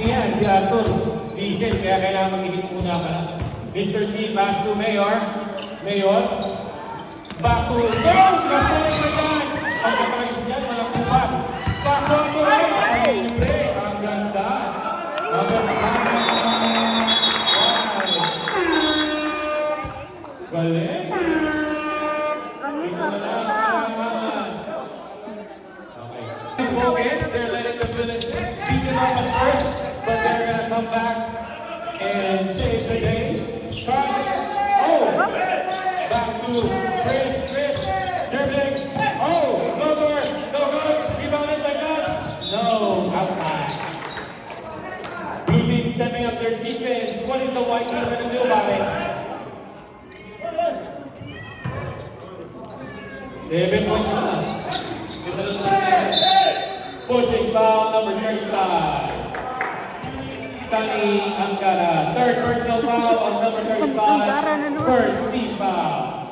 niyan, si Arthur. Diesel, kaya kailangan mag-ihit muna ka. Mr. C, pass to Mayor. Mayor. Back to... Go! Nafulit na dyan! Ang kapalag dyan, walang pupas. Back to Arthur. Ang libre. Ang ganda. Ang ganda. Galing. They're letting the village beat it up at first, but they're gonna come back and save the day. Charles, back to Chris, dribbling, no good, rebounded by God, no, outside. Blue team stepping up their defense. What is the white team gonna do about it? 7 points na. Pushing foul number 35. Sunny Angara. Third personal foul on number 35. First team foul.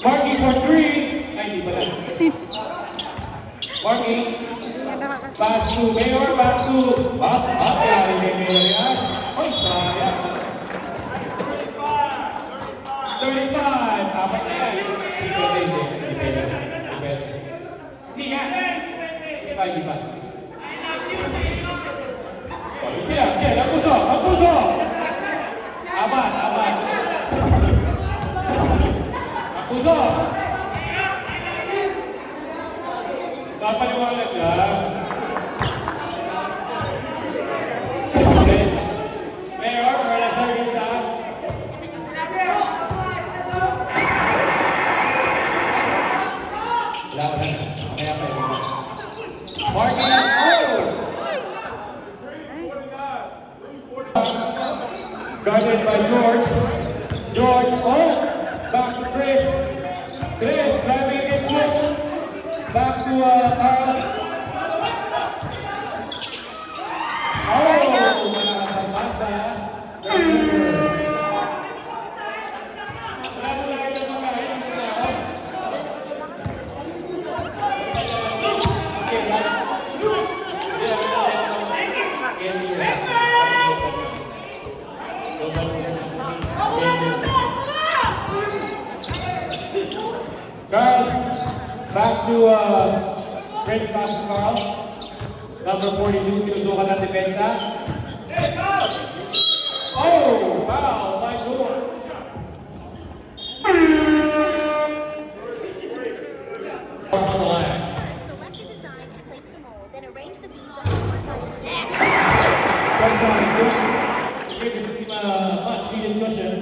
Marking for 3. Ay, di pala. Marking. Pass to Mayor. Back to up. Yari kay Mayor yan. Ay, sayang. 35. Apat na yan. Hindi nga. Di ba? Sila, Jen, ang puso! Abat. Ang puso! Papaliwanag lang. Mayor, wala sa rin sa... Marking, guarded by George, back to Chris, driving against Luke, back to Carlos, nakakapasa, Carlos, back to Chris, pass to Carl. Number 42, sinusukan ng depensa. Foul by George. On the line. Select a design and place the mold, then arrange the beads on one by one. Give much needed cushion.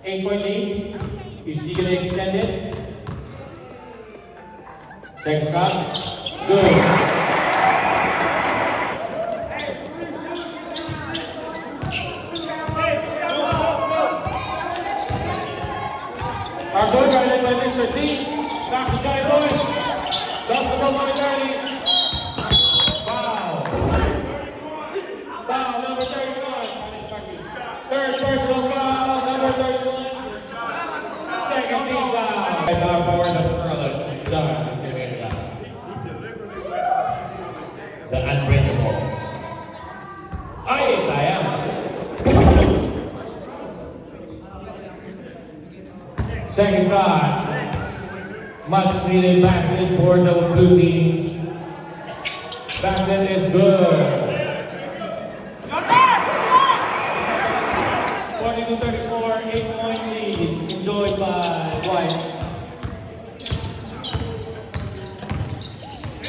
8.8. Is she going to extend it? Second shot. Good. Our goal guarded by Mr. C. Back to Johnny Boyd. Lost the ball momentarily. Foul. Foul number 31. Third personal foul, number 31. Second team foul. Power of Charlotte. The unbreakable. Ay, sayang. Second shot. Much needed basket for the blue team. Basket is good. 42-34, 8-point lead. Enjoyed by White.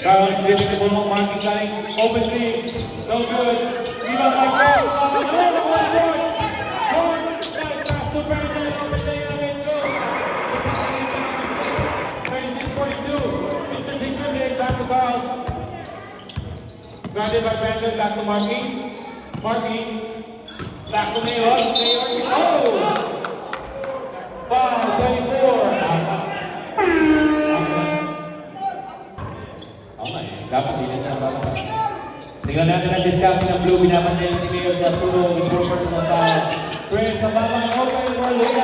Carlos giving the ball, marking cutting, open three, no good. Rebound by Carlos, on the board, George, pass to Brandon, open layup, it's good. 36-42, Mr. Sigrid, back to Carlos. Guarded by Brandon, back to Marking, back to Mayor, foul, 24. Dapat hindi na siya. Tingnan natin ang discounting ng blue. Binabantayan si Mayor sa Arturo with 4 personal foul. Chris, mababang open for Lea.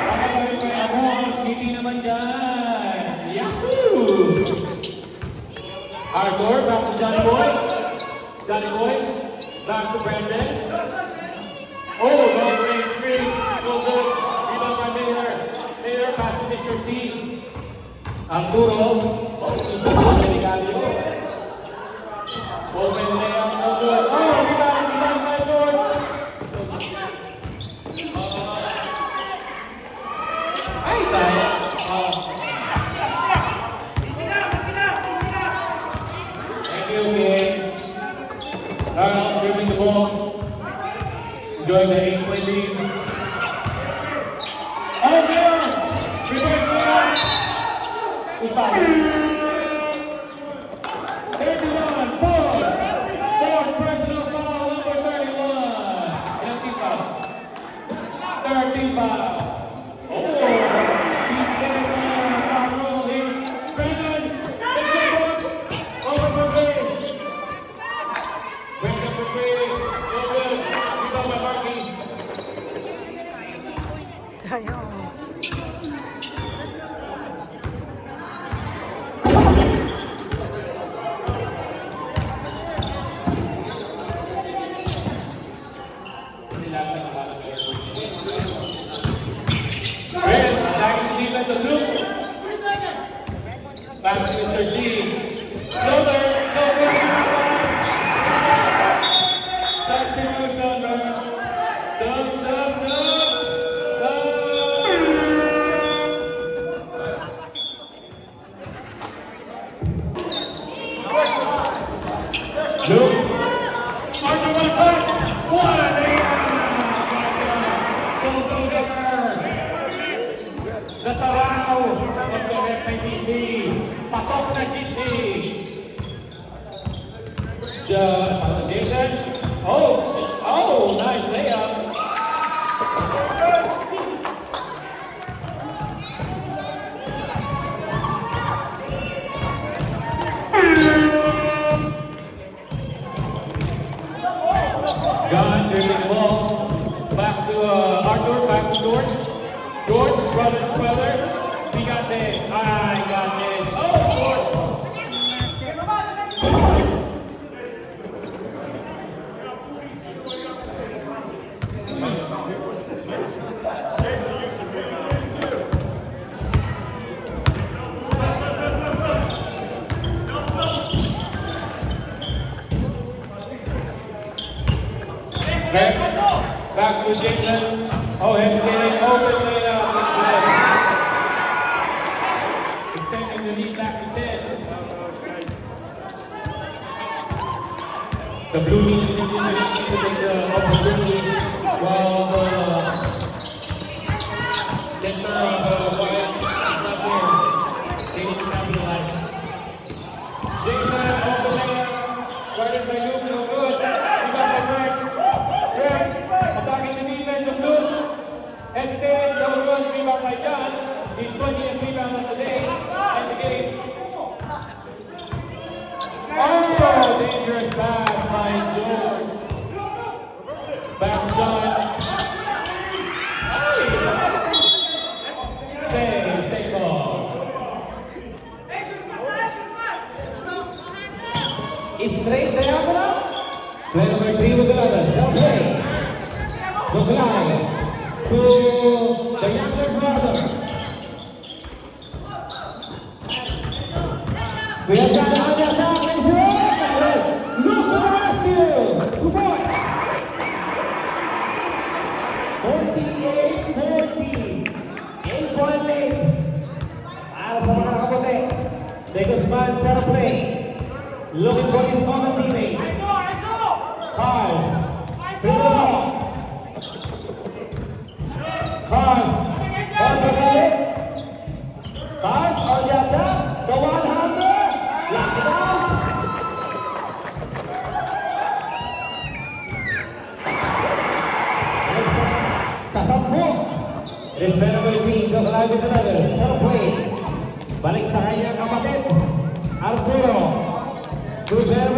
Baka pa rin kayo mo. Hindi naman dyan. Yahoo! Arthur, back to Johnny Boy. Johnny Boy, back to Brandon. Oh, long range screen. No good. Rebound by Mayer. Mayer pass to Mr. C. Arturo. Oh, Galio. Open layup, no good. Oh, rebound by Lord. Ay, sayang. Thank you, King. Carlos dribbling the ball. Enjoying the 8-point lead. Oh, there! Reverse layup. Who's fouling? 31, Ford. Ford, personal foul, number 31. Ilang team foul? 13 foul. Oh, deep there, foul rolling. Brandon, take the board. Over for three. Brandon for three. No good. Rebound by Markey. Chris, attacking the defense of Luke. Back to Mr. C. Slower, no good. Substitution, man. Sub. Luke. Arthur, what a cut. What a layup. Go, Denver. Nasaraw. Pag-direct kay DC. Patok na GP. Jason. Oh, nice layup. John dribbling the ball. Back to Arthur, back to George. George, brother. We got this. I got this. Oh, George. Back to Jason. Oh, hesitating. Open layup. Extending the lead back to 10. The blue team is to take the opportunity while the center of Wyatt is not there. They need to capitalize. Jason, open layup. Guarded by Luke, no good. Rebound by Rex. Attacking the defense of Luke. Hesitated, no good. Rebound by John. He's 20th rebound of the day and the game. Oh, dangerous pass by George. Back to John. Stay ball. Straight diagonal. Play number 3 with the others. They'll play. Buklay to the younger brother. We have got on the attack. Look to the rescue. 2 points. 48-40. 8-point lead. Para sa mga nakaputi. De Guzman set a play. Looking for his common teammate. Cars. Flip the ball. Cars. Contra-commit. Cars on the attack. The one-hander. Lock it out. Sasambok. It is better by being the alive with another. Set a play. Balik sa kanyang kapatid. Arturo. Suser